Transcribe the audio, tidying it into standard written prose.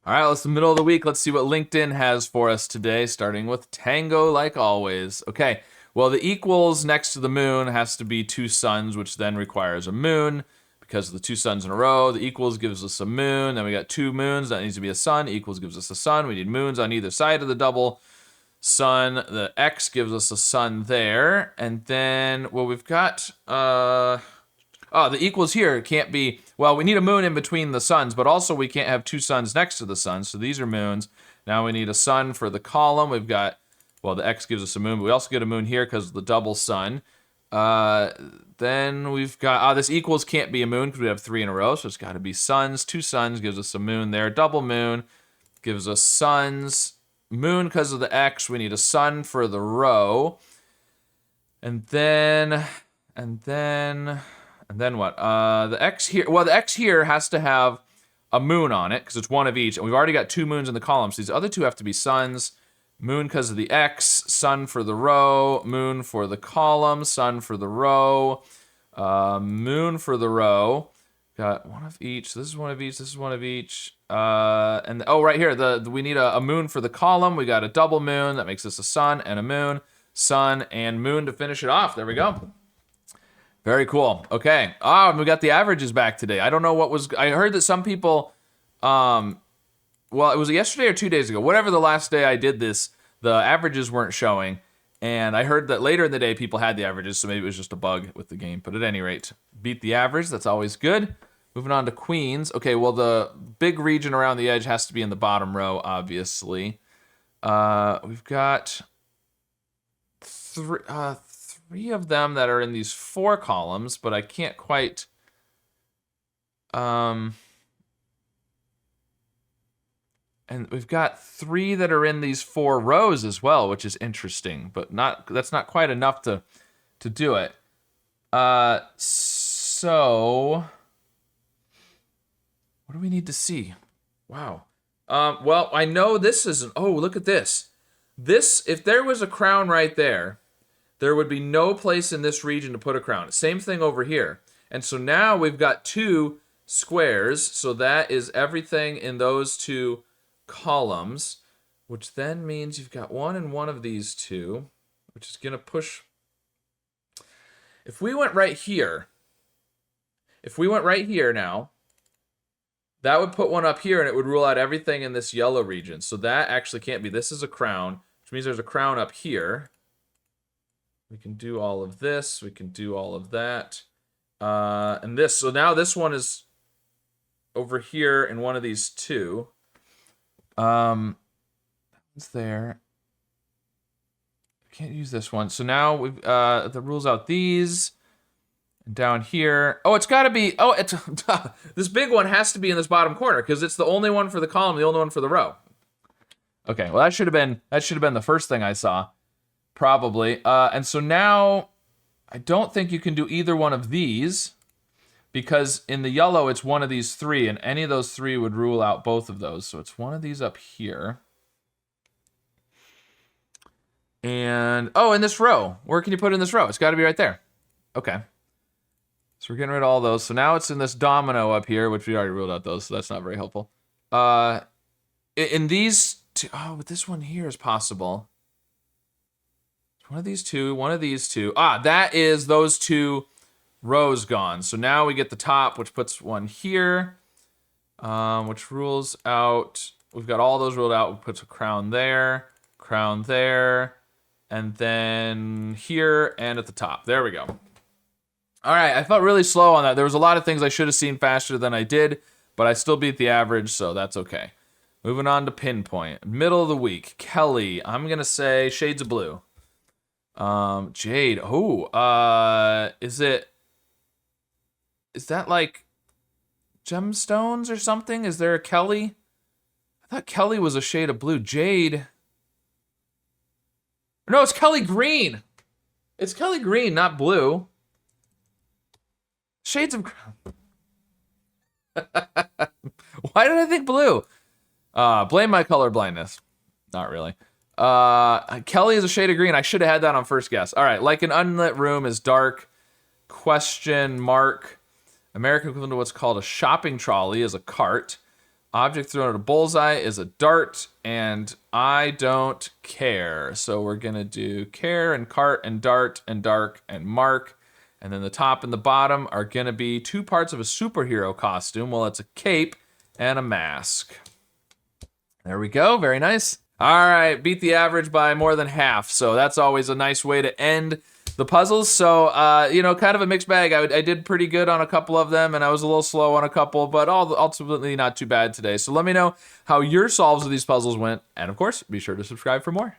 All right, it's the middle of the week. Let's see what LinkedIn has for us today, starting with Tango, like always. Okay, well, the equals next to the moon has to be two suns, which then requires a moon because of the two suns in a row. The equals gives us a moon. Then we got two moons. That needs to be a sun. Equals gives us a sun. We need moons on either side of the double sun. The X gives us a sun there. And then, well, we've got... the equals here can't be, well, we need a moon in between the suns, but also we can't have two suns next to the sun, so these are moons. Now we need a sun for the column. We've got, well, the X gives us a moon, but we also get a moon here because of the double sun. Then we've got, this equals can't be a moon because we have three in a row, so it's got to be suns. Two suns gives us a moon there. Double moon gives us suns. Moon because of the X. We need a sun for the row. And then what? The X here, well, the X here has to have a moon on it because it's one of each. And we've already got two moons in the column. So these other two have to be suns. Moon because of the X, sun for the row, moon for the column, sun for the row, moon for the row. Got one of each. This is one of each. This is one of each. And right here, we need a moon for the column. We got a double moon. That makes us a sun and a moon. Sun and moon to finish it off. There we go. Very cool. Okay. We got the averages back today. I don't know what was... I heard that some people... well, it was yesterday or 2 days ago. Whatever the last day I did this, the averages weren't showing. And I heard that later in the day, people had the averages, so maybe it was just a bug with the game. But at any rate, beat the average. That's always good. Moving on to queens. Okay, well, the big region around the edge has to be in the bottom row, obviously. We've got three of them that are in these four columns, but I can't quite... And we've got three that are in these four rows as well, which is interesting, but that's not quite enough to do it. So... what do we need to see? Wow. Well, I know this isn't... Oh, look at this. This, if there was a crown right there, there would be no place in this region to put a crown. Same thing over here. And so now we've got two squares. So that is everything in those two columns, which then means you've got one in one of these two, which is going to push. If we went right here now, that would put one up here and it would rule out everything in this yellow region. So that actually can't be. This is a crown, which means there's a crown up here. We can do all of this. We can do all of that. And this. So now this one is over here in one of these two. It's there. I can't use this one. So now we've that rules out these. And down here. Oh, it's got to be. Oh, it's this big one has to be in this bottom corner because it's the only one for the column, the only one for the row. Okay, well that should have been the first thing I saw. Probably. And so now, I don't think you can do either one of these, because in the yellow, it's one of these three, and any of those three would rule out both of those. So it's one of these up here. And, in this row. Where can you put it in this row? It's got to be right there. Okay. So we're getting rid of all those. So now it's in this domino up here, which we already ruled out those, so that's not very helpful. In these two, but this one here is possible. One of these two, one of these two. That is those two rows gone. So now we get the top, which puts one here, which rules out, we've got all those ruled out, puts a crown there, and then here and at the top. There we go. All right, I felt really slow on that. There was a lot of things I should have seen faster than I did, but I still beat the average, so that's okay. Moving on to pinpoint. Middle of the week. Kelly, I'm going to say shades of blue. Jade. Is that like gemstones or something? Is there a Kelly? I thought Kelly was a shade of blue. Jade. No, it's Kelly green. It's Kelly green, not blue. Shades of... Why did I think blue? Blame my color blindness. Not really. Kelly is a shade of green. I should have had that on first guess. All right, like an unlit room is dark. Question mark. American equivalent to what's called a shopping trolley is a cart. Object thrown at a bullseye is a dart, and I don't care. So we're gonna do care and cart and dart and dark and mark. And then the top and the bottom are gonna be 2 parts of a superhero costume. Well, it's a cape and a mask. There we go, very nice. All right, beat the average by more than half. So that's always a nice way to end the puzzles. So, you know, kind of a mixed bag. I did pretty good on a couple of them, and I was a little slow on a couple, but ultimately not too bad today. So let me know how your solves of these puzzles went. And of course, be sure to subscribe for more.